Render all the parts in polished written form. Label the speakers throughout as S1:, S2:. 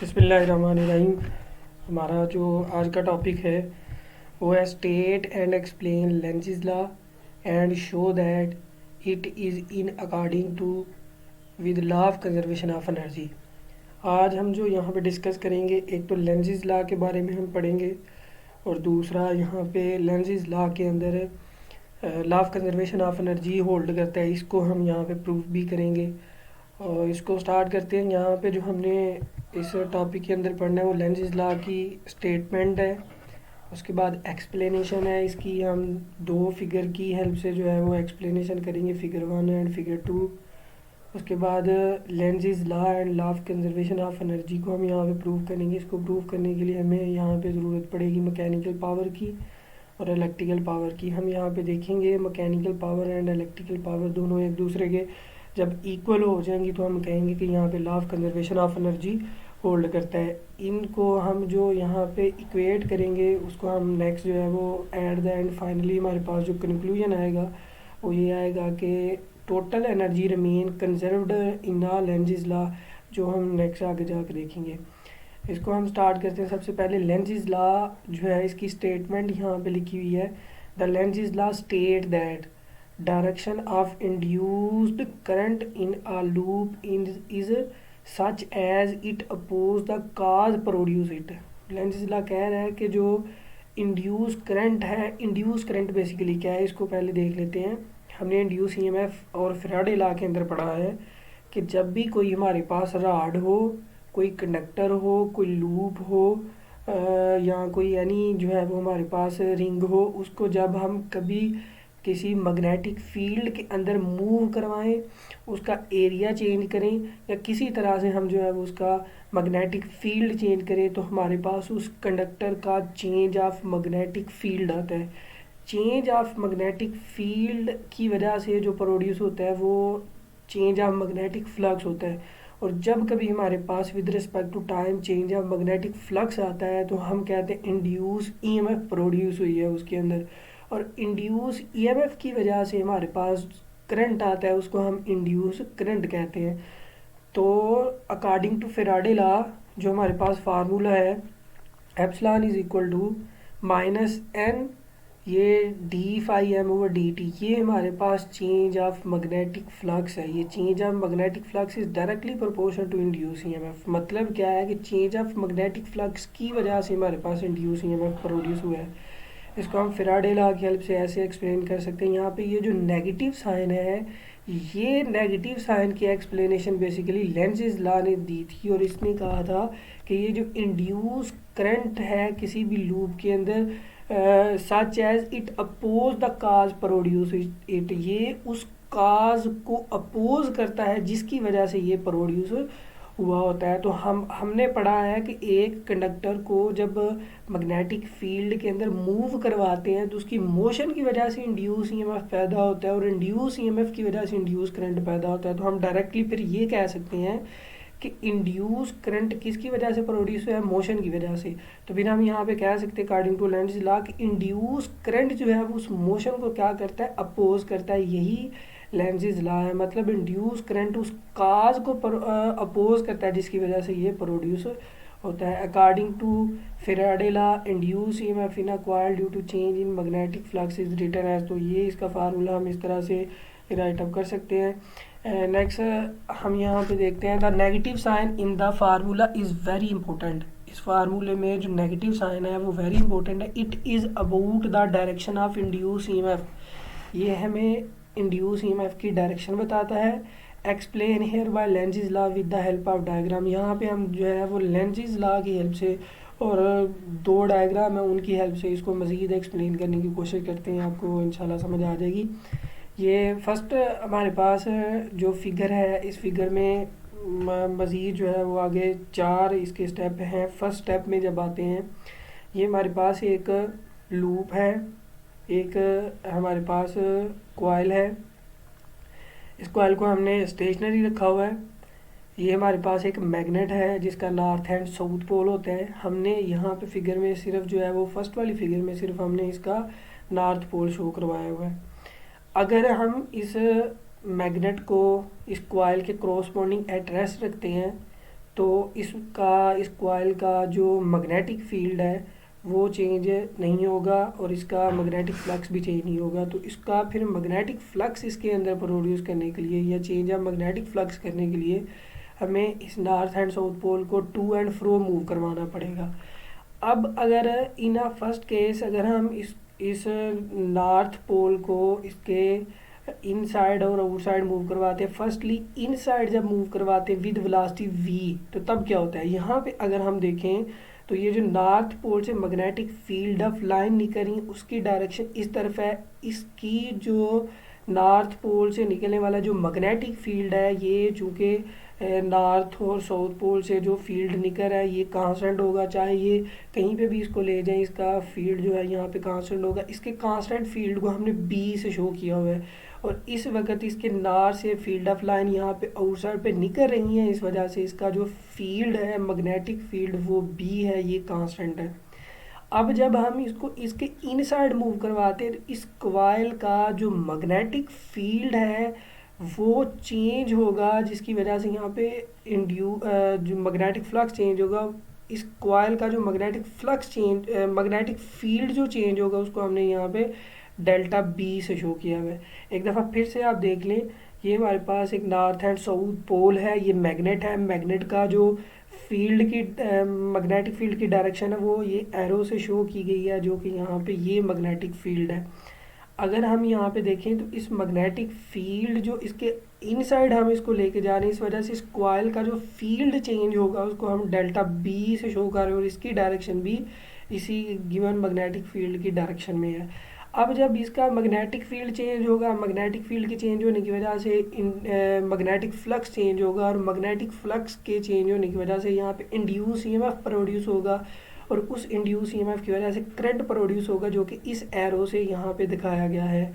S1: बिस्मिल्लाहिर्रहमानिर्रहीम। हमारा जो आज का टॉपिक है वो है state and explain Lenz's law and show that it is in according to with law of conservation of energy. आज हम जो यहाँ पे डिस्कस करेंगे, एक तो लेंज़ेज़ लॉ के बारे में हम पढ़ेंगे और दूसरा यहाँ पे लेंज़ेज़ लॉ के अंदर law of conservation of energy hold करता है, इसको हम यहाँ पे प्रूफ भी करेंगे। और इसको स्टार्ट करते हैं। यहाँ पे जो हमने इस टॉपिक के अंदर पढ़ना है वो लेंज़ेज़ लॉ की स्टेटमेंट है, उसके बाद एक्सप्लेनेशन है इसकी। हम दो फिगर की हेल्प से जो है वो एक्सप्लेनेशन करेंगे, फिगर 1 एंड फिगर 2। उसके बाद Lenz's law and law of conservation of energy को हम यहाँ पे प्रूव करेंगे। इसको प्रूव करने के लिए हमें यहाँ पे ज़रूरत पड़ेगी मैकेनिकल पावर की और इलेक्ट्रिकल पावर की। हम यहाँ पे देखेंगे mechanical power and electrical power दोनों एक दूसरे के जब इक्वल हो जाएंगी तो हम कहेंगे कि यहाँ पे law of conservation of energy hold करता है। इनको हम जो यहाँ पे इक्वेट करेंगे उसको हम नेक्स्ट जो है वो एट द एंड फाइनली हमारे पास जो कंक्लूजन आएगा वो ये आएगा कि total energy remain conserved in the Lenz's law, जो हम नेक्स्ट आगे जाकर देखेंगे। इसको हम स्टार्ट करते हैं। सबसे पहले लेंज़ेज़ लॉ जो है इसकी स्टेटमेंट यहाँ पे लिखी हुई है। The Lenz's law state that direction of induced current in a loop is such as it oppose the cause produce it। Lenz's law कह रहा है कि जो इंड्यूस करंट है, इंड्यूस करंट बेसिकली क्या है इसको पहले देख लेते हैं। हमने इंड्यूस ईएमएफ और फैराडे लॉ के अंदर पढ़ा है कि जब भी कोई हमारे पास रॉड हो, कोई कंडक्टर हो, कोई लूप हो या कोई यानी जो है वो हमारे पास रिंग हो, उसको जब हम कभी किसी मैग्नेटिक फील्ड के अंदर मूव करवाएं, उसका एरिया चेंज करें या किसी तरह से हम जो है वो उसका मैग्नेटिक फील्ड चेंज करें तो हमारे पास उस कंडक्टर का चेंज ऑफ मैग्नेटिक फील्ड आता है। चेंज ऑफ मैग्नेटिक फील्ड की वजह से जो प्रोड्यूस होता है वो चेंज ऑफ मैग्नेटिक फ्लक्स होता है। और जब कभी हमारे पास with respect to time change of magnetic flux आता है तो हम कहते हैं इंड्यूस ईएमएफ प्रोड्यूस हुई है उसके अंदर। और इंड्यूस ईएमएफ की वजह से हमारे पास करंट आता है, उसको हम इंड्यूस करंट कहते हैं। तो अकॉर्डिंग टू फैराडे लॉ जो हमारे पास फार्मूला है epsilon is equal to minus N ये d phi m over d t, ये हमारे पास चेंज ऑफ मैग्नेटिक फ्लक्स है। ये change of magnetic flux is directly proportional to induce EMF. मतलब क्या है कि चेंज ऑफ मैग्नेटिक फ्लक्स की वजह से हमारे पास इंड्यूस ईएमएफ प्रोड्यूस हुआ है। इसको हम फैराडे लॉ की हेल्प से ऐसे एक्सप्लेन कर सकते हैं। यहाँ पे ये जो नेगेटिव साइन है, ये नेगेटिव साइन की एक्सप्लेनेशन बेसिकली लेंज़ेज़ लॉ ने दी थी और इसने कहा था कि ये जो इंड्यूस करंट है किसी भी लूप के अंदर such as it oppose the cause produce it, ये उस काज को अपोज करता है जिसकी वजह से ये प्रोड्यूस हुआ होता है। तो हमने पढ़ा है कि एक कंडक्टर को जब मैग्नेटिक फील्ड के अंदर मूव करवाते हैं तो उसकी मोशन की वजह से इंड्यूस ईएमएफ पैदा होता है और इंड्यूस ईएमएफ की वजह से इंड्यूस करंट पैदा होता है। तो हम डायरेक्टली फिर ये कह सकते हैं कि इंड्यूस करंट किसकी वजह से प्रोड्यूस हुआ है, मोशन की वजह से। तो फिर हम यहाँ पे कह सकते हैं अकॉर्डिंग टू लेंज़ेज़ लॉ कि इंड्यूस करंट जो है वो उस मोशन को क्या करता है, अपोज करता है। यही लेंज़ेज़ लॉ है। मतलब इंड्यूस करंट उस काज को अपोज करता है जिसकी वजह से ये प्रोड्यूस होता है। According to Faraday law induce EMF in a coil due to change in magnetic flux is written as, तो ये इसका फार्मूला हम इस तरह से राइट अप कर सकते हैं। नेक्स्ट हम यहाँ पे देखते हैं the negative sign in the formula is very important. इस फार्मूले में जो नेगेटिव साइन है वो वेरी इंपॉर्टेंट है। It is about the direction of induce EMF, ये हमें इंड्यूस ईएमएफ की डायरेक्शन बताता है। Explain here by Lenz's law with the help of diagram, यहाँ पे हम जो है वो लेंज़ेज़ लॉ की हेल्प से और दो डायग्राम है उनकी हेल्प से इसको मज़ीद एक्सप्लेन करने की कोशिश करते हैं, आपको इंशाल्लाह समझ आ जाएगी। ये फर्स्ट हमारे पास जो फिगर है, इस फिगर में मज़ीद जो है वो आगे 4 इसके स्टेप हैं। फर्स्ट स्टेप में जब आते हैं, ये हमारे पास एक लूप है, एक हमारे पास कॉइल है। इस कॉइल को हमने स्टेशनरी रखा हुआ है। ये हमारे पास एक मैग्नेट है जिसका नॉर्थ एंड साउथ पोल होता है। हमने यहाँ पे फिगर में सिर्फ जो है वो फर्स्ट वाली फिगर में सिर्फ हमने इसका नॉर्थ पोल शो करवाया हुआ है। अगर हम इस मैग्नेट को इस कॉइल के क्रॉसपोंडिंग एट रेस्ट रखते हैं तो इस कॉइल का जो मैग्नेटिक फील्ड है वो चेंज नहीं होगा और इसका मैग्नेटिक फ्लक्स भी चेंज नहीं होगा। तो इसका फिर मैग्नेटिक फ्लक्स इसके अंदर प्रोड्यूस करने के लिए या चेंज ऑफ मैग्नेटिक फ्लक्स करने के लिए हमें इस नॉर्थ एंड साउथ पोल को टू एंड फ्रो मूव करवाना पड़ेगा। अब अगर इन अ फर्स्ट केस अगर हम इस नॉर्थ पोल को इसके इन साइड और आउट साइड मूव करवाते हैं, फर्स्टली इन साइड जब मूव करवाते हैं विद वेलोसिटी v, तो तब क्या होता है, यहाँ पे अगर हम देखें तो ये जो नॉर्थ पोल से मैग्नेटिक फील्ड ऑफ लाइन निकली उसकी डायरेक्शन इस तरफ है। इसकी जो नॉर्थ पोल से निकलने वाला जो मैग्नेटिक फील्ड है, ये चूँकि नॉर्थ और साउथ पोल से जो फील्ड निकल रहा है ये कांस्टेंट होगा, चाहे ये कहीं पे भी इसको ले जाएं इसका फील्ड जो है यहाँ पे कांस्टेंट होगा। इसके कांस्टेंट फील्ड को हमने बी से शो किया हुआ है और इस वक्त इसके नॉर्थ से फील्ड ऑफ लाइन यहाँ पे आउटसाइड पे निकल रही है, इस वजह से इसका जो फील्ड है मैग्नेटिक फील्ड वो बी है, ये कांस्टेंट है। अब जब हम इसको इसके इनसाइड मूव करवाते हैं तो इस कॉइल का जो मैग्नेटिक फील्ड है वो चेंज होगा, जिसकी वजह से यहाँ पे जो मैग्नेटिक फ्लक्स चेंज होगा। इस कॉइल का जो मैग्नेटिक फील्ड जो चेंज होगा उसको हमने यहाँ पे डेल्टा बी से शो किया हुआ है। एक दफ़ा फिर से आप देख लें, ये हमारे पास एक नॉर्थ एंड साउथ पोल है, ये मैग्नेट है, मैग्नेट का जो फील्ड की मैग्नेटिक फील्ड की डायरेक्शन है वो ये एरो से शो की गई है, जो कि यहाँ पे ये मैग्नेटिक फील्ड है। अगर हम यहाँ पे देखें तो इस मैग्नेटिक फील्ड जो इसके इनसाइड हम इसको लेके जा रहे हैं, इस वजह से इस कॉइल का जो फील्ड चेंज होगा उसको हम डेल्टा बी से शो कर रहे हैं और इसकी डायरेक्शन भी इसी गिवन मैग्नेटिक फील्ड की डायरेक्शन में है। अब जब इसका मैग्नेटिक फील्ड चेंज होगा, मैग्नेटिक फील्ड के चेंज होने की वजह से मैग्नेटिक फ्लक्स चेंज होगा और मैग्नेटिक फ्लक्स के चेंज होने की वजह से यहाँ पे इंड्यूस ईएमएफ प्रोड्यूस होगा और उस इंड्यूस ईएमएफ की वजह से करंट प्रोड्यूस होगा, जो कि इस एरो से यहाँ पे दिखाया गया है।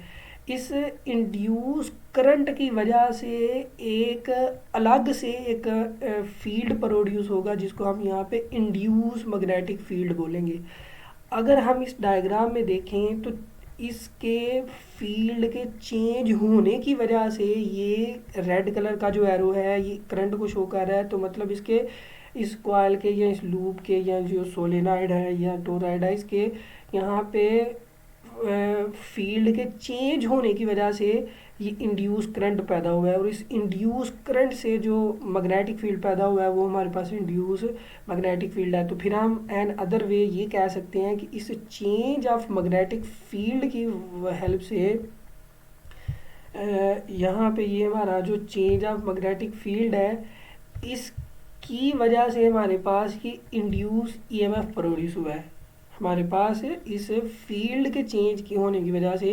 S1: इस इंड्यूस करंट की वजह से एक अलग से एक फील्ड प्रोड्यूस होगा, जिसको हम यहाँ पे इंड्यूस मैग्नेटिक फील्ड बोलेंगे। अगर हम इस डायग्राम में देखें तो इसके फील्ड के चेंज होने की वजह से ये रेड कलर का जो एरो है ये करंट को शो कर रहा है, तो मतलब इसके इस कॉइल के या इस लूप के या जो सोलेनॉइड है या टोरॉइड है इसके यहाँ पे फील्ड के चेंज होने की वजह से ये इंड्यूस करंट पैदा हुआ है और इस इंड्यूस करंट से जो मैग्नेटिक फील्ड पैदा हुआ है वो हमारे पास इंड्यूस मैग्नेटिक फील्ड है। तो फिर हम एन अदर वे ये कह सकते हैं कि इस चेंज ऑफ मैग्नेटिक फील्ड की हेल्प से यहाँ पे ये हमारा जो चेंज ऑफ मैग्नेटिक फील्ड है इसकी वजह से हमारे पास ये इंड्यूस ईएमएफ प्रोड्यूस हुआ है। हमारे पास इस फील्ड के चेंज की होने की वजह से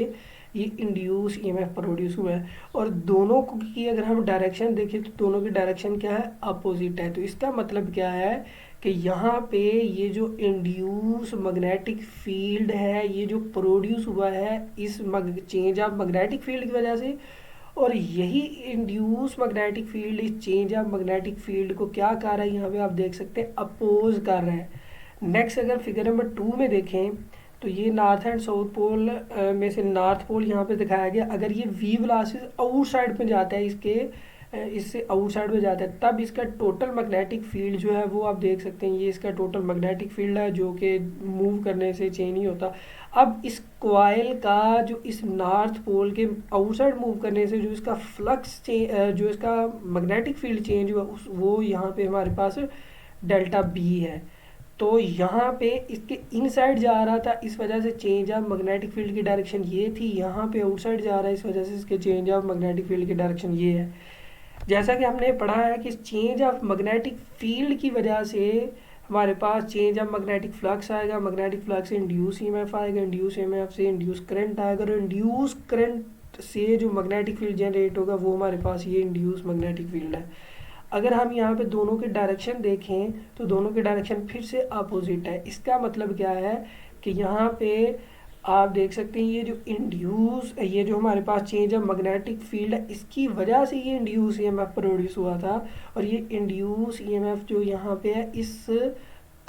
S1: ये इंड्यूस ईएमएफ प्रोड्यूस हुआ है और दोनों की अगर हम डायरेक्शन देखें तो दोनों की डायरेक्शन क्या है, अपोजिट है। तो इसका मतलब क्या है कि यहाँ पे ये जो इंड्यूस मैग्नेटिक फील्ड है ये जो प्रोड्यूस हुआ है इस चेंज ऑफ मैग्नेटिक फील्ड की वजह से, और यही इंड्यूस मैग्नेटिक फील्ड इस चेंज ऑफ मैग्नेटिक फील्ड को क्या कर रहा है, यहाँ पे आप देख सकते हैं अपोज कर रहा है। नेक्स्ट अगर फिगर नंबर 2 में देखें तो ये नॉर्थ एंड साउथ पोल में से नॉर्थ पोल यहाँ पे दिखाया गया। अगर ये वी वेलोसिटी आउटसाइड पे जाता है इससे आउटसाइड में जाता है तब इसका टोटल मैग्नेटिक फील्ड जो है वो आप देख सकते हैं, ये इसका टोटल मैग्नेटिक फील्ड है जो कि मूव करने से चेंज नहीं होता। अब इस कॉइल का जो इस नॉर्थ पोल के आउटसाइड मूव करने से जो इसका फ्लक्स जो इसका मैग्नेटिक फील्ड चेंज हुआ वो यहाँ पे हमारे पास डेल्टा बी है। तो यहाँ पे इसके इनसाइड जा रहा था, इस वजह से चेंज ऑफ मैग्नेटिक फील्ड की डायरेक्शन ये थी, यहाँ पे आउटसाइड जा रहा है इस वजह से इसके चेंज ऑफ मैग्नेटिक फील्ड की डायरेक्शन ये है। जैसा कि हमने पढ़ा है कि चेंज ऑफ मैग्नेटिक फील्ड की वजह से हमारे पास चेंज ऑफ मैग्नेटिक फ्लक्स आएगा, मैग्नेटिक फ्लक्स से इंड्यूस ईएमएफ आएगा, इंड्यूस ईएमएफ से इंड्यूस करंट आएगा और इंड्यूस करंट से जो मैग्नेटिक फील्ड जनरेट होगा वो हमारे पास ये इंड्यूस मैग्नेटिक फील्ड है। अगर हम यहाँ पे दोनों की डायरेक्शन देखें तो दोनों की डायरेक्शन फिर से अपोजिट है। इसका मतलब क्या है कि यहाँ पे आप देख सकते हैं ये जो हमारे पास चेंज ऑफ मैग्नेटिक फील्ड है इसकी वजह से ये इंड्यूस ईएमएफ प्रोड्यूस हुआ था और ये इंड्यूस ईएमएफ जो यहाँ पे है इस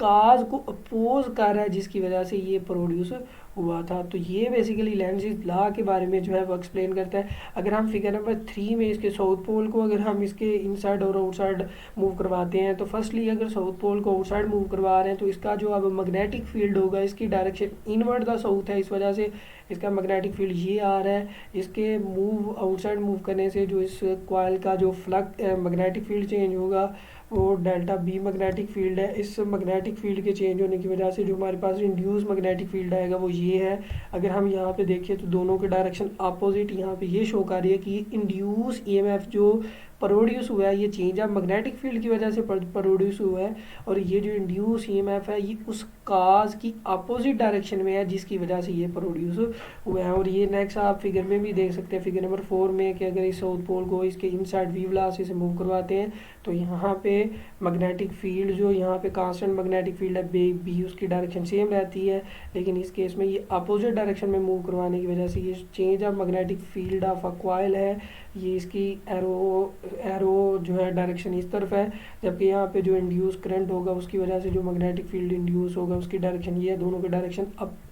S1: काज को अपोज कर रहा है जिसकी वजह से ये प्रोड्यूस हुआ था। तो ये बेसिकली लेंज़ लॉ के बारे में जो है वो एक्सप्लेन करता है। अगर हम फिगर नंबर 3 में इसके साउथ पोल को अगर हम इसके इनसाइड और आउटसाइड मूव करवाते हैं, तो फर्स्टली अगर साउथ पोल को आउटसाइड मूव करवा रहे हैं तो इसका जो अब मैग्नेटिक फील्ड होगा, इसकी डायरेक्शन इनवर्ड द साउथ है, इस वजह से इसका मैग्नेटिक फील्ड ये आ रहा है। इसके मूव आउटसाइड मूव करने से जो इस कॉइल का जो फ्लक्स मैग्नेटिक फील्ड चेंज होगा वो डेल्टा बी मैग्नेटिक फील्ड है। इस मैग्नेटिक फील्ड के चेंज होने की वजह से जो हमारे पास इंड्यूस मैग्नेटिक फील्ड आएगा वो ये है। अगर हम यहाँ पे देखें तो दोनों के डायरेक्शन अपोजिट यहाँ पे ये शो कर रही है कि इंड्यूस ईएमएफ जो प्रोड्यूस हुआ है ये चेंज ऑफ मैग्नेटिक फील्ड की वजह से प्रोड्यूस हुआ है, और ये जो इंड्यूस ईएमएफ है ये उस काज की अपोजिट डायरेक्शन में है जिसकी वजह से ये प्रोड्यूस हुआ है। और ये नेक्स्ट आप फिगर में भी देख सकते हैं, फिगर नंबर 4 में, कि अगर इस साउथ पोल को इसके इनसाइड वी वेलोसिटी से मूव करवाते हैं तो यहाँ पे मैग्नेटिक फील्ड जो यहाँ पे कांस्टेंट मैग्नेटिक फील्ड है बी उसकी डायरेक्शन सेम रहती है, लेकिन इस केस में ये अपोजिट डायरेक्शन में मूव करवाने की वजह से ये change of magnetic field of a coil है, ये इसकी एरो जो है डायरेक्शन इस तरफ है, जबकि यहाँ पे जो इंड्यूस करंट होगा उसकी वजह से जो मैग्नेटिक फील्ड इंड्यूस होगा उसकी डायरेक्शन ये है, दोनों की डायरेक्शन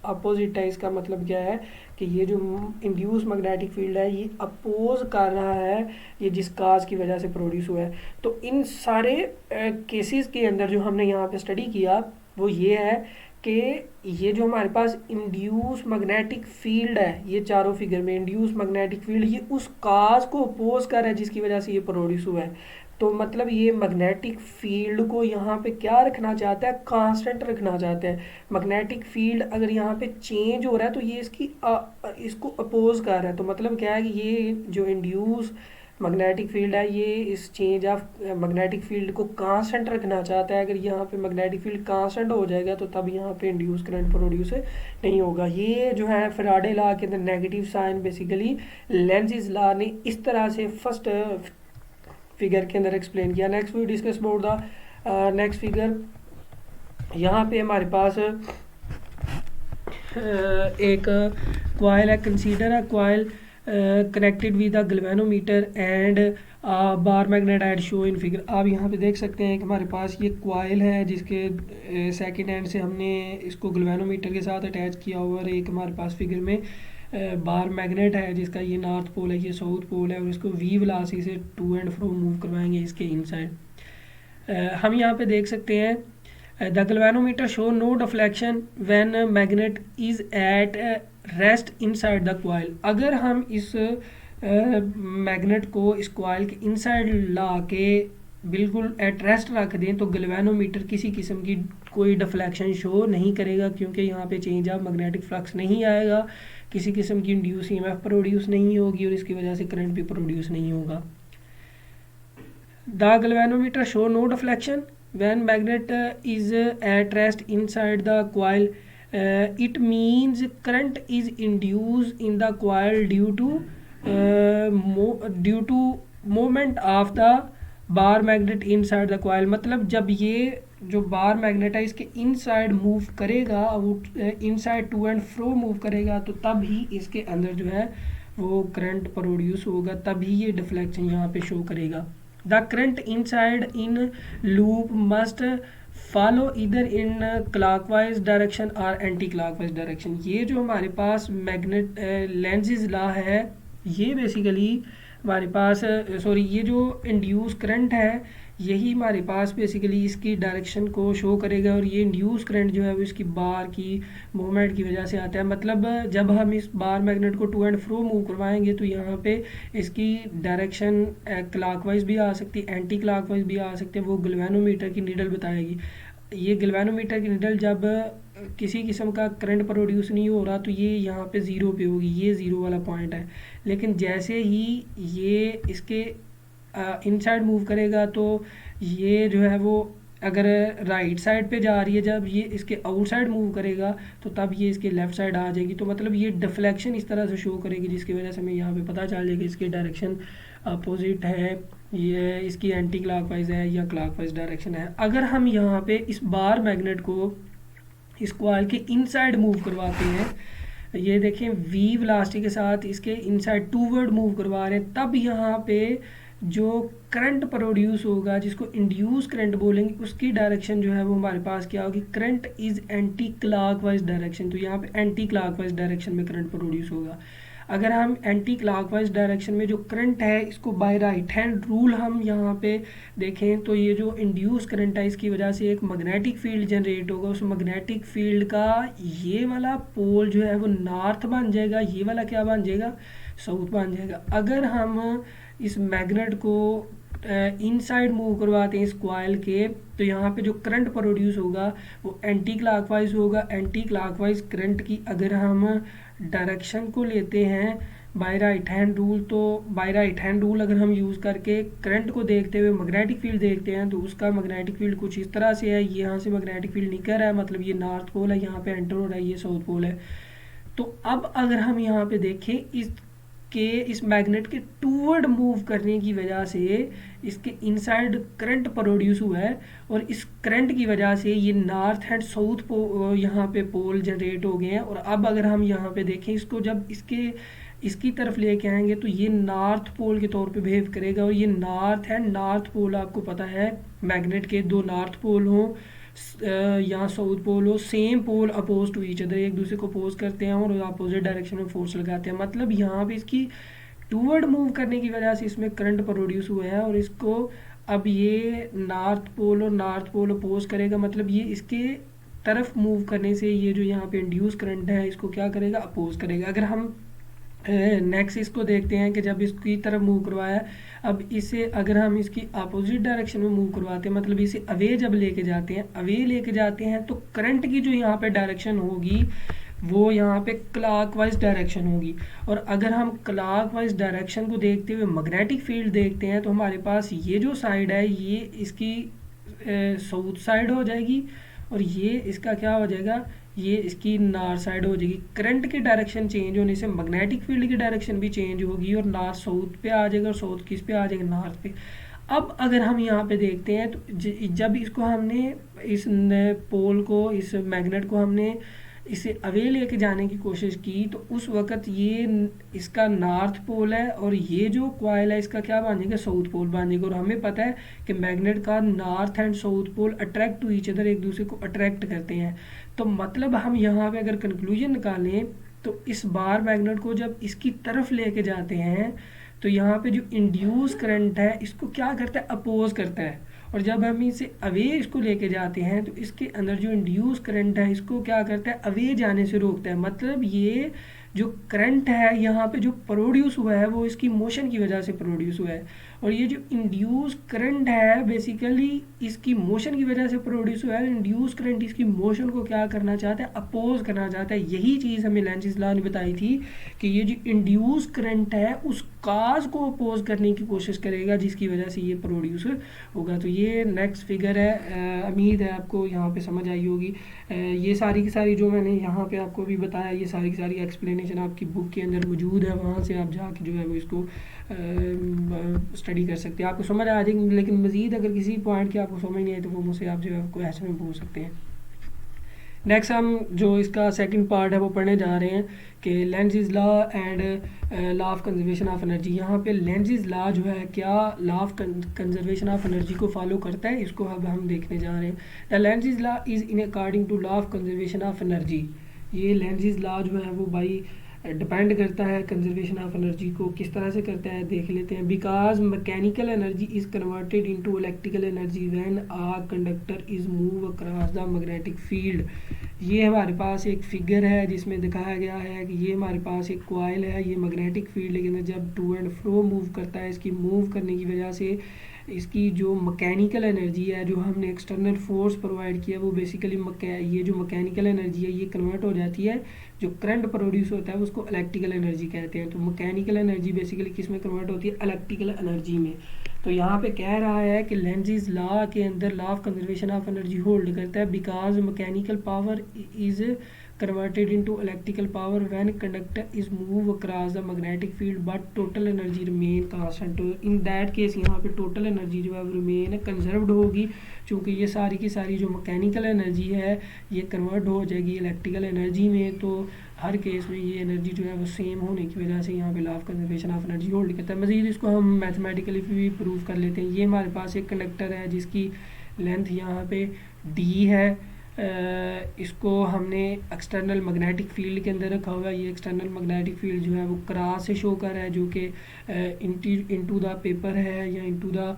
S1: अपोजिट है। इसका मतलब क्या है कि ये जो इंड्यूस मैग्नेटिक फील्ड है ये अपोज कर रहा है ये जिस काज की वजह से प्रोड्यूस हुआ है। तो इन सारे केसेस के अंदर जो हमने यहाँ पे स्टडी किया वो ये है कि ये जो हमारे पास इंड्यूस मैग्नेटिक फील्ड है, ये चारों फिगर में इंड्यूस मैग्नेटिक फील्ड ये उस काज को अपोज कर रहा है जिसकी वजह से ये प्रोड्यूस हुआ है। तो मतलब ये मैग्नेटिक फील्ड को यहाँ पे क्या रखना चाहता है, कांस्टेंट रखना चाहता है। मैग्नेटिक फील्ड अगर यहाँ पे चेंज हो रहा है तो ये इसको अपोज कर रहा है। तो मतलब क्या है कि ये जो इंड्यूस मैग्नेटिक फील्ड है ये इस चेंज ऑफ मैग्नेटिक फील्ड को कांस्टेंट रखना चाहता है। अगर यहाँ पे मैग्नेटिक फील्ड कांस्टेंट हो जाएगा तो तब यहाँ पे इंड्यूस करंट प्रोड्यूस नहीं होगा। ये जो है फैराडे लॉ के अंदर negative sign basically Lenz law ने इस तरह से फर्स्ट फिगर के अंदर एक्सप्लेन किया। Next we discuss about the next figure. यहाँ पे हमारे पास एक कॉइल है, consider a coil connected with a galvanometer and bar magnet as show in figure. आप यहाँ पे देख सकते हैं कि हमारे पास ये कॉइल है जिसके सेकंड हैंड से हमने इसको गैल्वेनोमीटर के साथ अटैच किया हुआ है। एक हमारे पास फिगर में बार मैग्नेट है जिसका ये नॉर्थ पोल है, ये साउथ पोल है, और इसको वी वेलोसिटी से टू एंड फ्रो मूव करवाएंगे इसके इनसाइड। हम यहाँ पे देख सकते हैं the galvanometer show no deflection when magnet is at rest inside the coil. अगर हम इस मैग्नेट को इस कॉइल के इनसाइड ला के बिल्कुल एट रेस्ट रख दें तो गैल्वेनोमीटर किसी किस्म की कोई डिफ्लेक्शन शो नहीं करेगा, क्योंकि यहाँ पे चेंज ऑफ मैग्नेटिक फ्लक्स नहीं आएगा, किसी किस्म की इंड्यूस ईएमएफ प्रोड्यूस नहीं होगी और इसकी वजह से करंट भी प्रोड्यूस नहीं होगा। The galvanometer show no deflection when magnet is at rest inside the coil, it means current is induced in the coil due to movement of the bar magnet inside the coil। मतलब जब ये जो bar magnet है इसके inside move करेगा, वो inside to and fro move करेगा, तो तब ही इसके अंदर जो है वो करंट प्रोड्यूस होगा, तभी ये डिफ्लेक्शन यहाँ पे शो करेगा। The current inside in loop must follow इधर इन क्लॉकवाइज डायरेक्शन और एंटी क्लॉकवाइज डायरेक्शन। ये जो हमारे पास मैग्नेट लेंज़ लॉ है ये बेसिकली हमारे पास ये जो इंड्यूस करंट है यही हमारे पास बेसिकली इसकी डायरेक्शन को शो करेगा, और ये इंड्यूस करंट जो है वो इसकी बार की मूवमेंट की वजह से आता है। मतलब जब हम इस बार मैग्नेट को टू एंड फ्रो मूव करवाएंगे तो यहाँ पे इसकी डायरेक्शन क्लॉकवाइज भी आ सकती है, एंटी क्लॉकवाइज भी आ सकती है, वो गैल्वेनोमीटर की नीडल बताएगी। ये गैल्वेनोमीटर की नीडल जब किसी किस्म का करंट प्रोड्यूस नहीं हो रहा तो ये यहाँ पे ज़ीरो पे होगी, ये ज़ीरो वाला पॉइंट है। लेकिन जैसे ही ये इसके इनसाइड मूव करेगा तो ये जो है वो अगर राइट साइड पे जा रही है, जब ये इसके आउटसाइड मूव करेगा तो तब ये इसके लेफ़्ट साइड आ जाएगी। तो मतलब ये डिफ्लेक्शन इस तरह से शो करेगी जिसकी वजह से हमें यहाँ पे पता चल जाएगा इसकी डायरेक्शन अपोजिट है, ये इसकी एंटी क्लॉकवाइज है या क्लॉकवाइज डायरेक्शन है। अगर हम यहाँ पे इस बार मैग्नेट को इस कॉइल के इनसाइड मूव करवाते हैं, ये देखें वी वेलोसिटी के साथ इसके इनसाइड टूवर्ड मूव करवा रहे हैं, तब यहाँ पे जो करंट प्रोड्यूस होगा, जिसको इंड्यूस करंट बोलेंगे, उसकी डायरेक्शन जो है वो हमारे पास क्या होगी, current is anti clockwise direction. तो यहाँ पे एंटी क्लॉकवाइज डायरेक्शन में करंट प्रोड्यूस होगा। अगर हम एंटी क्लॉकवाइज डायरेक्शन में जो करंट है इसको बाय राइट हैंड रूल हम यहाँ पे देखें, तो ये जो इंड्यूस करंट है इसकी वजह से एक मैग्नेटिक फील्ड जनरेट होगा। उस मैग्नेटिक फील्ड का ये वाला पोल जो है वो नॉर्थ बन जाएगा, ये वाला क्या बन जाएगा, साउथ बन जाएगा। अगर हम इस मैग्नेट को इनसाइड मूव करवाते हैं इस कॉइल के, तो यहाँ पे जो करंट प्रोड्यूस होगा वो एंटी क्लॉकवाइज होगा। एंटी क्लॉकवाइज करंट की अगर हम डायरेक्शन को लेते हैं बाय राइट हैंड रूल, तो बाय राइट हैंड रूल अगर हम यूज़ करके करंट को देखते हुए मैग्नेटिक फील्ड देखते हैं, तो उसका मैग्नेटिक फील्ड कुछ इस तरह से है। यहाँ से मैग्नेटिक फील्ड निकल रहा है, मतलब ये नॉर्थ पोल है, यहाँ पे एंटर हो रहा है, ये साउथ पोल है। तो अब अगर हम यहाँ पे देखें इस मैग्नेट के टूवर्ड मूव करने की वजह से इसके इनसाइड करंट प्रोड्यूस हुआ है, और इस करंट की वजह से ये नॉर्थ एंड साउथ यहाँ पे पोल जनरेट हो गए हैं। और अब अगर हम यहाँ पे देखें इसको, जब इसकी तरफ लेके आएंगे तो ये नॉर्थ पोल के तौर पे बिहेव करेगा। और ये नॉर्थ एंड नॉर्थ पोल, आपको पता है मैग्नेट के दो नॉर्थ पोल हों यहाँ साउथ पोल हो, same pole oppose to each other, एक दूसरे को अपोज करते हैं और अपोजिट डायरेक्शन में फोर्स लगाते हैं। मतलब यहाँ पे इसकी टूवर्ड मूव करने की वजह से इसमें करंट प्रोड्यूस हुआ है, और इसको अब ये नॉर्थ पोल और नॉर्थ पोल अपोज करेगा, मतलब ये इसके तरफ मूव करने से ये जो यहाँ पे इंड्यूस करंट है इसको क्या करेगा, अपोज करेगा। अगर हम नेक्स्ट इसको देखते हैं कि जब इसकी तरफ मूव करवाया, अब इसे अगर हम इसकी अपोजिट डायरेक्शन में मूव करवाते हैं, मतलब इसे अवे जब लेके जाते हैं तो करंट की जो यहाँ पे डायरेक्शन होगी वो यहाँ पे क्लॉकवाइज डायरेक्शन होगी। और अगर हम क्लॉकवाइज डायरेक्शन को देखते हुए मैग्नेटिक फील्ड देखते हैं, तो हमारे पास ये जो साइड है ये इसकी साउथ साइड हो जाएगी, और ये इसका क्या हो जाएगा, ये इसकी नॉर्थ साइड हो जाएगी। करंट की डायरेक्शन चेंज होने से मैग्नेटिक फील्ड की डायरेक्शन भी चेंज होगी, और नॉर्थ साउथ पे आ जाएगा और साउथ किस पे आ जाएगा, नॉर्थ पे। अब अगर हम यहाँ पे देखते हैं तो जब इसको हमने इस पोल को, इस मैग्नेट को हमने इसे अवे लेके जाने की कोशिश की, तो उस वक़्त ये इसका नॉर्थ पोल है और ये जो कॉइल है इसका क्या बन जाएगा, साउथ पोल बन जाएगा। और हमें पता है कि मैग्नेट का north and south pole attract to each other, एक दूसरे को अट्रैक्ट करते हैं। तो मतलब हम यहाँ पे अगर कंक्लूजन निकालें तो इस बार मैग्नेट को जब इसकी तरफ लेके जाते हैं तो यहाँ पे जो इंड्यूस करंट है इसको क्या करता है, अपोज करता है। और जब हम इसे अवे इसको लेके जाते हैं तो इसके अंदर जो इंड्यूस करंट है इसको क्या करता है, अवे जाने से रोकता है। मतलब ये जो करंट है यहाँ पे जो प्रोड्यूस हुआ है वो इसकी मोशन की वजह से प्रोड्यूस हुआ है, और ये जो इंड्यूस करंट है बेसिकली इसकी मोशन की वजह से प्रोड्यूस हुआ है। इंड्यूस करंट इसकी मोशन को क्या करना चाहता है, अपोज करना चाहता है। यही चीज़ हमें लेंज़िस लॉ ने बताई थी कि ये जो इंड्यूस करंट है उस काज को अपोज करने की कोशिश करेगा जिसकी वजह से ये प्रोड्यूस होगा। तो ये नेक्स्ट फिगर है, उम्मीद है आपको यहाँ पे समझ आई होगी। ये सारी की सारी जो मैंने यहाँ पे आपको भी बताया, ये सारी की सारी एक्सप्लेनेशन आपकी बुक के अंदर मौजूद है, वहाँ से आप जाके जो है वो इसको स्टडी कर सकते हैं, आपको समझ आ जाएगी। लेकिन मज़ीद अगर किसी पॉइंट की आपको समझ नहीं आए तो वो मुझसे आप जो है आपको ऐसे में पूछ सकते हैं। नेक्स्ट हम जो इसका सेकंड पार्ट है वो पढ़ने जा रहे हैं कि Lenz's law and law of conservation of energy. यहाँ पे लेंज़िस लॉ जो है क्या law of conservation of energy को फॉलो करता है, इसको अब हम देखने जा रहे हैं। The Lenz's law is in according to law of conservation of energy. ये लेंज़िस लॉ जो है वो बाई डिपेंड करता है कंजर्वेशन ऑफ एनर्जी को, किस तरह से करता है देख लेते हैं। Because mechanical energy is converted into electrical energy when a conductor is move across the magnetic field. ये हमारे पास एक फिगर है जिसमें दिखाया गया है कि ये हमारे पास एक कॉइल है, ये मैग्नेटिक फील्ड के अंदर जब टू एंड फ्रो मूव करता है, इसकी मूव करने की वजह से इसकी जो मैकेनिकल एनर्जी है, जो हमने एक्सटर्नल फोर्स प्रोवाइड किया, वो बेसिकली ये जो मैकेनिकल एनर्जी है ये कन्वर्ट हो जाती है, जो करंट प्रोड्यूस होता है उसको इलेक्ट्रिकल एनर्जी कहते हैं। तो मैकेनिकल एनर्जी बेसिकली किस में कन्वर्ट होती है, इलेक्ट्रिकल एनर्जी में। तो यहाँ पे कह रहा है कि लेंज़िस लॉ के अंदर law of conservation of energy hold करता है because mechanical power is converted into electrical power when conductor is move across the magnetic field but total energy remain constant. तो in that case यहाँ पे total energy जो है वो remain conserved होगी, क्योंकि ये सारी की सारी जो मैकेनिकल एनर्जी है ये कन्वर्ट हो जाएगी इलेक्ट्रिकल एनर्जी में। तो हर केस में ये एनर्जी जो है वो सेम होने की वजह से यहाँ पे law of conservation of energy hold करता है। मज़ीद इसको हम मैथमेटिकली भी प्रूव कर लेते हैं। ये हमारे पास एक कंडक्टर है जिसकी लेंथ यहाँ पे डी है, इसको हमने एक्सटर्नल मैग्नेटिक फील्ड के अंदर रखा हुआ है। ये एक्सटर्नल मैग्नेटिक फील्ड जो है वो क्रॉस से शो कर रहा है, जो कि इनटू द पेपर है या इनटू द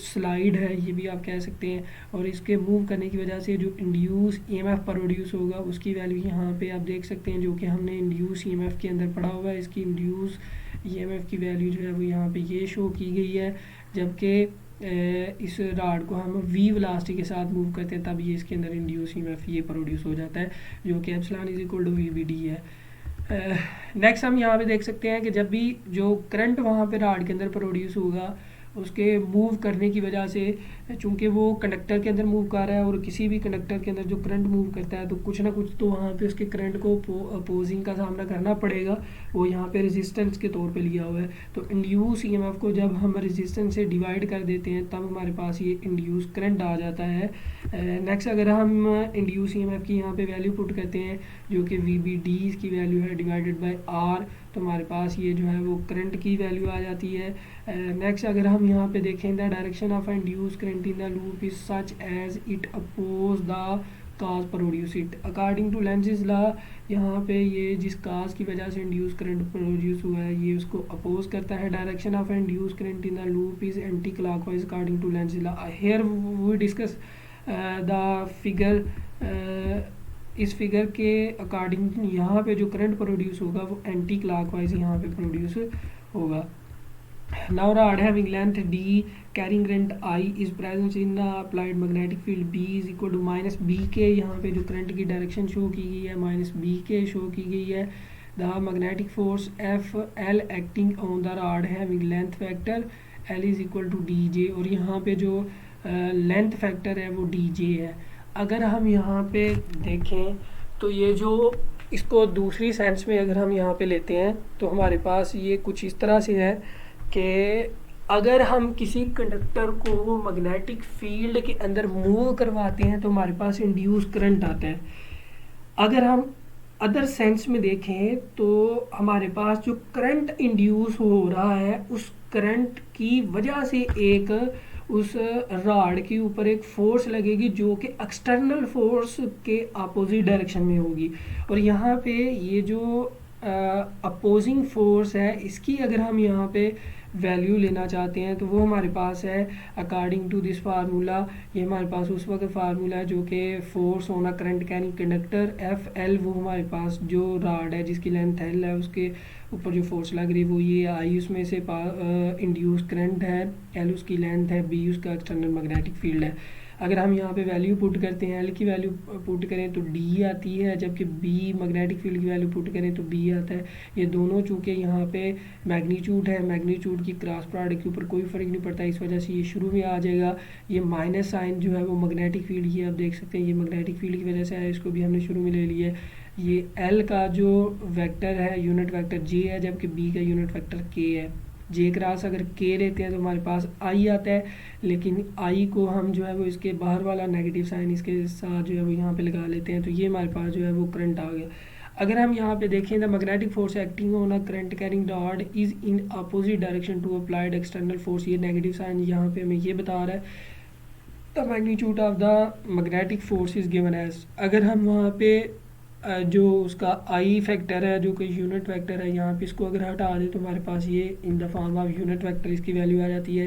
S1: स्लाइड है, ये भी आप कह सकते हैं। और इसके मूव करने की वजह से जो इंड्यूस ईएमएफ प्रोड्यूस होगा उसकी वैल्यू यहाँ पे आप देख सकते हैं, जो कि हमने इंड्यूस ईएमएफ के अंदर पढ़ा हुआ है। इसकी इंड्यूस ईएमएफ की वैल्यू जो है वो यहाँ पे ये शो की गई है, जबकि इस रॉड को हम वी वेलोसिटी के साथ मूव करते हैं तब ये इसके अंदर इंड्यूस ईएमएफ ये प्रोड्यूस हो जाता है, जो कि epsilon is equal to v B d है। नेक्स्ट हम यहाँ पे देख सकते हैं कि जब भी जो करंट वहाँ पे रॉड के अंदर प्रोड्यूस होगा उसके मूव करने की वजह से, चूँकि वो कंडक्टर के अंदर मूव कर रहा है और किसी भी कंडक्टर के अंदर जो करंट मूव करता है तो कुछ ना कुछ तो वहाँ पे उसके करंट को अपोजिंग का सामना करना पड़ेगा, वो यहाँ पे रेजिस्टेंस के तौर पे लिया हुआ है। तो इंड्यूस ईएमएफ को जब हम रेजिस्टेंस से डिवाइड कर देते हैं तब हमारे पास ये इंड्यूस करंट आ जाता है। नेक्स्ट अगर हम इंड्यूस ईएमएफ की यहाँ पे वैल्यू पुट करते हैं जो कि वी बी डी की वैल्यू है डिवाइडेड बाई आर, तो हमारे पास ये जो है वो करंट की वैल्यू आ जाती है। नेक्स्ट अगर हम यहाँ पे देखें the direction of induce current in the loop is such as it oppose the cause produce it according to Lenz law. यहाँ पे ये जिस काज की वजह से इंड्यूस करंट प्रोड्यूस हुआ है ये उसको अपोज करता है। Direction of induce current in the loop is anticlockwise according to Lenz law. Here we discuss the figure. इस फिगर के अकॉर्डिंग यहाँ पे जो करंट प्रोड्यूस होगा वो एंटी क्लॉकवाइज यहाँ पे प्रोड्यूस होगा। Now rod having length d carrying current I is present in the applied magnetic field B is equal to minus BK। यहाँ पे जो करंट की डायरेक्शन शो की गई है माइनस BK शो की गई है। The magnetic force FL acting on the rod having length factor L is equal to DJ, और यहाँ पे जो लेंथ फैक्टर है वो DJ है। अगर हम यहाँ पे देखें तो ये जो इसको दूसरी सेंस में अगर हम यहाँ पे लेते हैं तो हमारे पास ये कुछ इस तरह से है कि अगर हम किसी कंडक्टर को मैग्नेटिक फील्ड के अंदर मूव करवाते हैं तो हमारे पास इंड्यूस करंट आता है। अगर हम अदर सेंस में देखें तो हमारे पास जो करंट इंड्यूस हो रहा है उस करंट की वजह से एक उस रॉड के ऊपर एक फोर्स लगेगी जो कि एक्सटर्नल फोर्स के अपोजिट डायरेक्शन में होगी। और यहाँ पे ये जो अपोजिंग फोर्स है इसकी अगर हम यहाँ पे वैल्यू लेना चाहते हैं तो वो हमारे पास है अकॉर्डिंग टू दिस फार्मूला। ये हमारे पास उस वक्त फार्मूला है जो कि force on a current carrying conductor F L, वो हमारे पास जो रॉड है जिसकी लेंथ एल है उसके ऊपर जो फोर्स लग रही है वो ये आई उसमें से इंड्यूस करंट है, एल उसकी लेंथ है, बी उसका एक्सटर्नल मैग्नेटिक फील्ड है। अगर हम यहाँ पे वैल्यू पुट करते हैं, एल की वैल्यू पुट करें तो डी आती है, जबकि बी मैग्नेटिक फील्ड की वैल्यू पुट करें तो बी आता है। ये दोनों चूँकि यहाँ पे मैग्नीट्यूड है, मैग्नीट्यूड की क्रॉस प्रोडक्ट के ऊपर कोई फ़र्क नहीं पड़ता, इस वजह से ये शुरू में आ जाएगा। ये माइनस साइन जो है वो मैग्नेटिक फील्ड की, आप देख सकते हैं ये मैग्नेटिक फील्ड की वजह से है, इसको भी हमने शुरू में ले लिया है। ये एल का जो वेक्टर है यूनिट वेक्टर जे है, जबकि बी का यूनिट वेक्टर के है। जे क्रॉस अगर के लेते हैं तो हमारे पास आई आता है, लेकिन आई को हम जो है वो इसके बाहर वाला नेगेटिव साइन इसके साथ जो है वो यहाँ पे लगा लेते हैं, तो ये हमारे पास जो है वो करंट आ गया। अगर हम यहाँ पे देखें the magnetic force acting on a current carrying rod is in opposite direction to applied external force, ये नेगेटिव साइन यहाँ पे हमें ये बता रहा है। The magnitude of the magnetic force is given as, अगर हम वहाँ पे जो उसका आई फैक्टर है जो कि यूनिट वेक्टर है यहाँ पे इसको अगर हटा दें तो हमारे पास ये in the form of unit vector इसकी वैल्यू आ जाती है।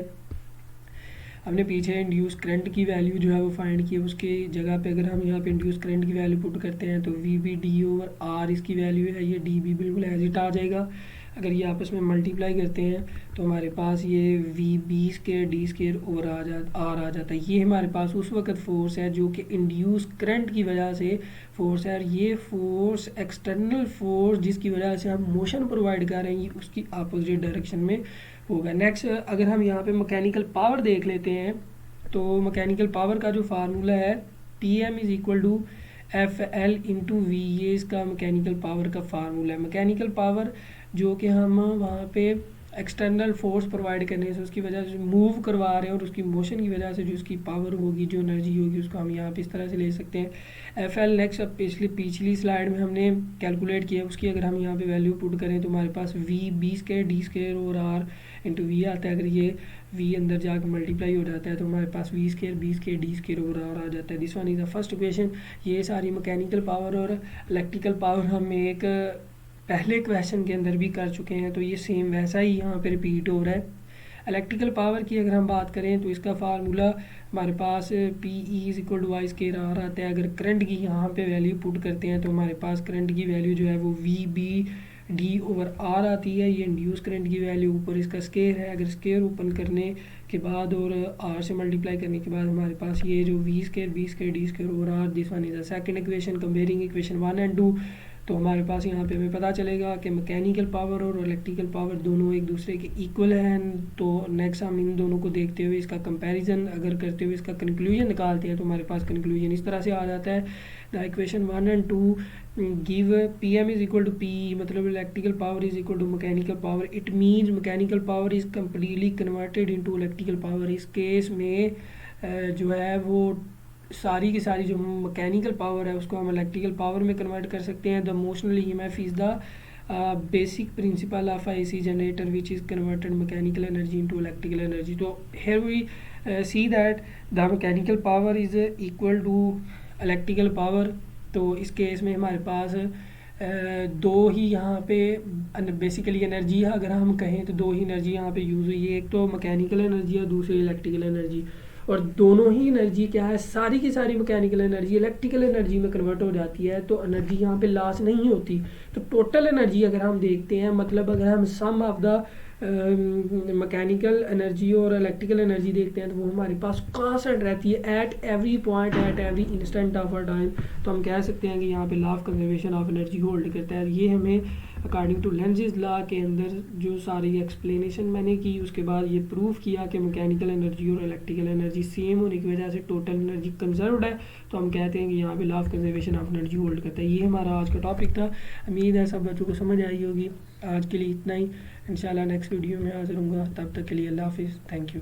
S1: हमने पीछे इंड्यूस करंट की वैल्यू जो है वो फाइंड की, उसकी जगह पे अगर हम यहाँ पे इंड्यूस करंट की वैल्यू पुट करते हैं तो v B d over R इसकी वैल्यू है, ये डी बी बिल्कुल एज इट आ जाएगा। अगर ये आपस में मल्टीप्लाई करते हैं तो हमारे पास ये v b square d square over r आ जाता है। ये हमारे पास उस वक्त फोर्स है जो कि इंड्यूस करंट की वजह से फोर्स है, और ये फोर्स एक्सटर्नल फोर्स जिसकी वजह से हम मोशन प्रोवाइड कर रहे हैं उसकी अपोजिट डायरेक्शन में होगा। नेक्स्ट अगर हम यहाँ पे मैकेनिकल पावर देख लेते हैं तो मैकेनिकल पावर का जो फार्मूला है T M is equal to F L into v, ये इसका मैकेनिकल पावर का फार्मूला है। मैकेनिकल पावर जो कि हम वहाँ पे एक्सटर्नल फोर्स प्रोवाइड करने से उसकी वजह से मूव करवा रहे हैं और उसकी मोशन की वजह से जो उसकी पावर होगी, जो एनर्जी होगी, उसको हम यहाँ पे इस तरह से ले सकते हैं। एफ एल नेक्स्ट, अब पिछली स्लाइड में हमने कैलकुलेट किया, उसकी अगर हम यहाँ पे वैल्यू पुट करें तो हमारे पास v b square D square और आर इंटू वी आता है। अगर ये वी अंदर जाकर मल्टीप्लाई हो जाता है तो हमारे पास V square B square D square और आर आ जाता है। This one is the first equation. ये सारी मैकेनिकल पावर और इलेक्ट्रिकल पावर हम एक पहले क्वेश्चन के अंदर भी कर चुके हैं, तो ये सेम वैसा ही यहाँ पे रिपीट हो रहा है। इलेक्ट्रिकल पावर की अगर हम बात करें तो इसका फार्मूला हमारे पास P E is equal to Y square R आता है। अगर करंट की यहाँ पे वैल्यू पुट करते हैं तो हमारे पास करंट की वैल्यू जो है वो v B d over R आती है। ये इंड्यूस करंट की वैल्यू, ऊपर इसका स्केयर है, अगर स्केयर ओपन करने के बाद और आर से मल्टीप्लाई करने के बाद हमारे पास ये जो v square B square D square over R, this one is the second equation comparing equation 1 and 2। तो हमारे पास यहाँ पे हमें पता चलेगा कि मैकेनिकल पावर और इलेक्ट्रिकल पावर दोनों एक दूसरे के इक्वल हैं। तो नेक्स्ट हम इन दोनों को देखते हुए इसका कंपैरिजन अगर करते हुए इसका कंक्लूजन निकालते हैं तो हमारे पास कंक्लूजन इस तरह से आ जाता है। The equation 1 and 2 give P M is equal to P, मतलब electrical power is equal to mechanical power. It means mechanical power is completely converted into electrical power. इस केस में जो है वो सारी की सारी जो मैकेनिकल पावर है उसको हम इलेक्ट्रिकल पावर में कन्वर्ट कर सकते हैं। The motional EMF is the basic principle of AC generator which is converted mechanical energy into electrical energy. तो here we see that the mechanical power is equal to electrical power. तो इस case में हमारे पास दो ही यहाँ पे basically energy है, अगर हम कहें तो दो ही एनर्जी यहाँ पे यूज़ हुई है, एक तो मैकेनिकल एनर्जी है, दूसरी इलेक्ट्रिकल एनर्जी। और दोनों ही एनर्जी क्या है, सारी की सारी मैकेनिकल एनर्जी इलेक्ट्रिकल एनर्जी में कन्वर्ट हो जाती है, तो एनर्जी यहाँ पे लॉस नहीं होती। तो टोटल एनर्जी अगर हम देखते हैं, मतलब अगर हम सम ऑफ द मैकेनिकल एनर्जी और इलेक्ट्रिकल एनर्जी देखते हैं तो वो हमारे पास कांस्टेंट रहती है at every point, at every instant of a time. तो हम कह सकते हैं कि यहाँ पे law of conservation of energy hold करता है। ये हमें अकॉर्डिंग टू लेंज़ेस लॉ के अंदर जो सारी एक्सप्लेनेशन मैंने की उसके बाद ये प्रूफ किया कि मैकेनिकल एनर्जी और इलेक्ट्रिकल एनर्जी सेम होने की वजह से टोटल एनर्जी कंजर्व्ड है, तो हम कहते हैं कि यहाँ पे law of conservation of energy hold करता है। ये हमारा आज का टॉपिक था। उम्मीद है सब बच्चों को समझ आई होगी। आज के लिए इतना ही, इंशाल्लाह नेक्स्ट वीडियो में हाजिर होऊंगा। तब तक के लिए अल्लाह हाफिज़, थैंक यू।